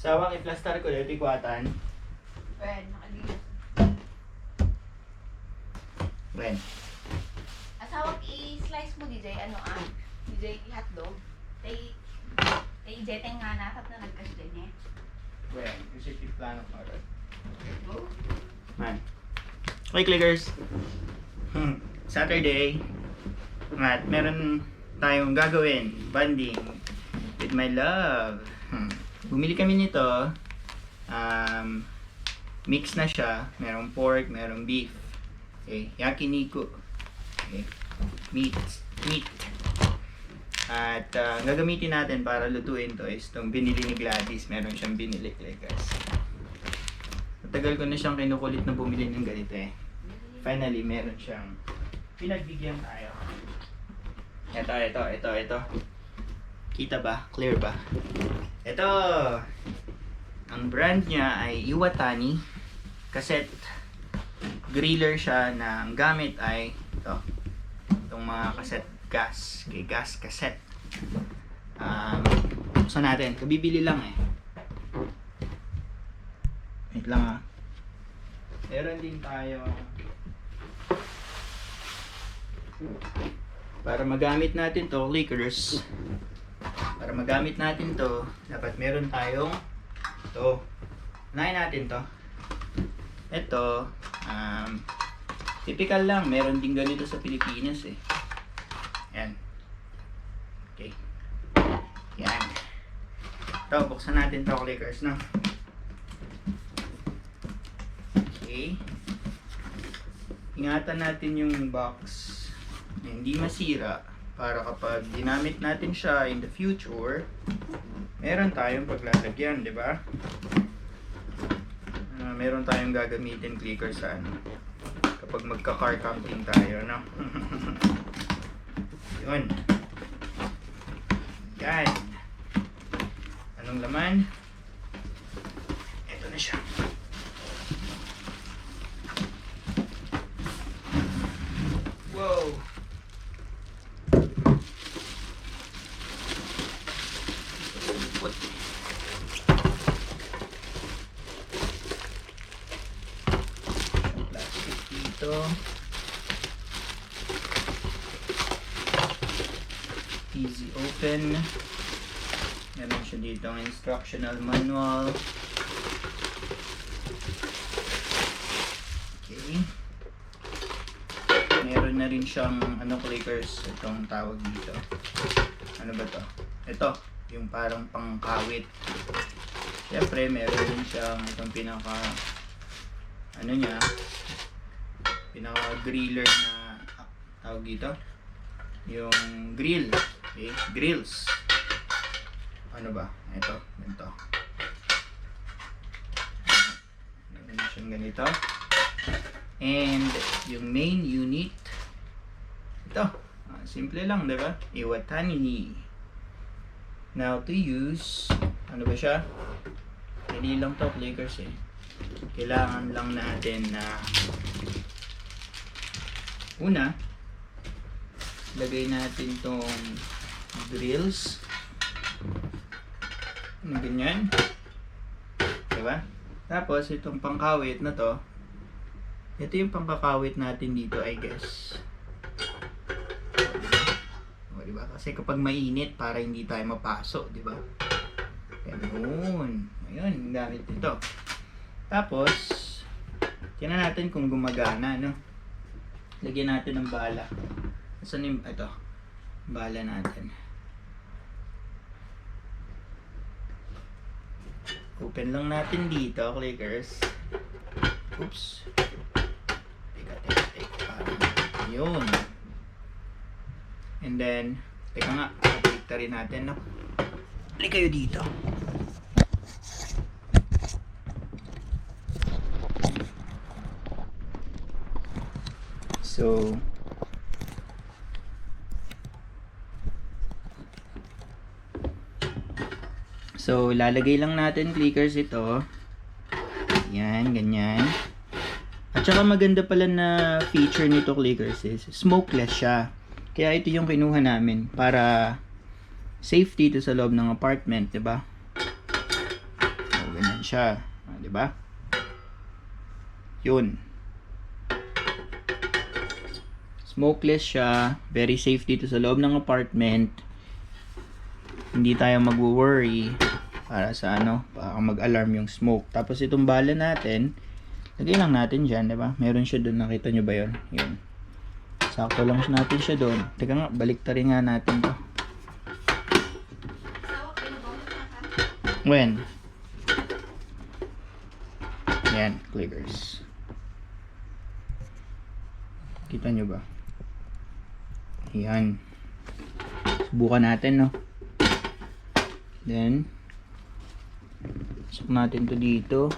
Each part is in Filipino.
Sawang i-plaster ko dito ikwatan. Ben, nakalimutan. Ben. Asawag i-slice mo, DJ, DJ hotdog. Tay jeteng nga nakat na nagkas din eh. Ben, kasi plano ko rin. Oh. Man. Okay, clickers. Saturday. At meron tayong gagawin. Bonding with my love. Bumili kami nito. Mix na siya. Merong pork, merong beef. Okay, yakiniku. Okay. Meat. At gagamitin natin para lutuin to is itong binili ni Gladys. Meron siyang binili, clickers. Matagal ko na siyang kinukulit na bumili ng ganito eh. Finally, meron siyang pinagbigyan tayo. Ito. Kita ba? Clear ba? Ito! Ang brand niya ay Iwatani Cassette. Griller siya na ang gamit ay ito. Itong mga cassette gas. Okay, gas cassette. Buksan natin. Kabibili lang eh. Wait lang ah. Meron din tayo para magamit natin to, clickers. Para magamit natin to, dapat meron tayong to. Unahin natin to. Ito, typical lang. Meron din ganito sa Pilipinas eh. Yan. Okay. Yan. Ito, buksan natin to, clickers, no? Okay. Ingatan natin yung box na hindi masira para kapag ginamit natin siya in the future, meron tayong paglalagyan, di ba? Meron tayong gagamitin, clicker, sa kapag magka-car camping tayo, no? Yun. Yan. Anong laman? Ito na siya. Wow! What? Plastic dito. Easy open. Meron siya dito ang instructional manual. Okay. Meron na rin siyang clickers, itong tawag dito. Ano ba to? Ito, yung parang pangkawit. Siyempre, meron din siyang itong pinaka griller na tawag dito. Yung grill. Okay, grills. Ano ba? Ito, ganito. Meron siyang ganito. And yung main unit, ito, simple lang, diba? Iwatani. Now to use, ano ba siya? Hindi lang to, clickers eh. Kailangan lang natin na una, lagay natin tong grills. Ganyan. Diba? Tapos itong pangkawit na to, ito yung pangkakawit natin dito, I guess. O, diba? Kasi kapag mainit, para hindi tayo mapaso, diba? Ganun. Ayun, gamit ito. Tapos, tingnan natin kung gumagana, no? Lagyan natin ng bala. Saan yung, ito, bala natin. Open lang natin dito, clickers. Oops. Teka. Yun. And then, teka nga, patikta rin natin, no? Balik kayo dito. So, lalagay lang natin, clickers, ito. Yan, ganyan. At saka maganda pala na feature nito, clickers, is smokeless siya. Kaya ito yung kinuha namin para safety to sa loob ng apartment, diba? ganyan siya. Di ba? Yun. Smokeless siya. Very safe dito sa loob ng apartment. Hindi tayo mag-worry para sa baka mag-alarm yung smoke. Tapos itong bala natin, lagay lang natin dyan, di ba? Meron siya doon. Nakita nyo ba yun? Yun. Sakto lang natin siya doon. Teka nga, baliktarin nga natin to. When? Yan, clickers. Kita nyo ba? Yan. Subukan natin, no? Then, pasok natin to dito.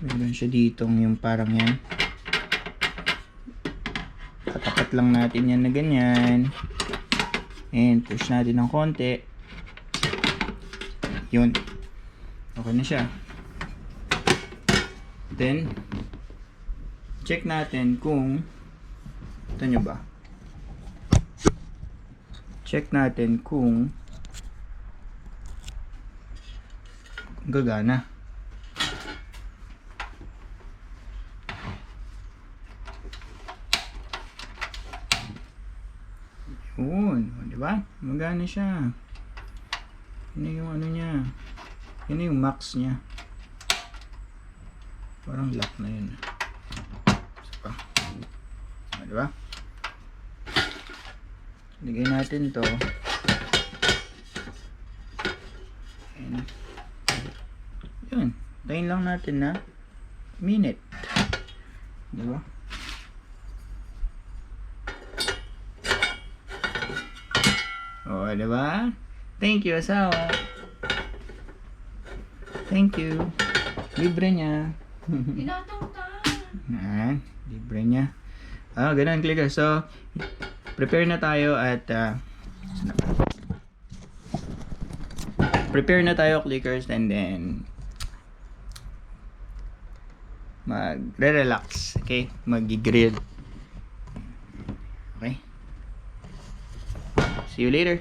Meron siya dito yung parang yan. Tatapat lang natin yan na ganyan. And push natin ng konti. Yun. Okay na siya. Then, check natin kung ito nyo ba? Check natin kung gagana. Yun, di ba? Magana siya. Yun yung niya. Yun yung max niya. Parang lock na yun. Isa pa. Di ba? Lagay natin to. And, yun. Tayin lang natin na minute. Di ba? O, diba? Thank you, asawa. Thank you. Libre niya. Pinatong ka. Libre niya. Ganun, clicker. So, prepare na tayo at prepare na tayo, clickers, and then mag-relax. Okay? Mag-grill. Okay? See you later.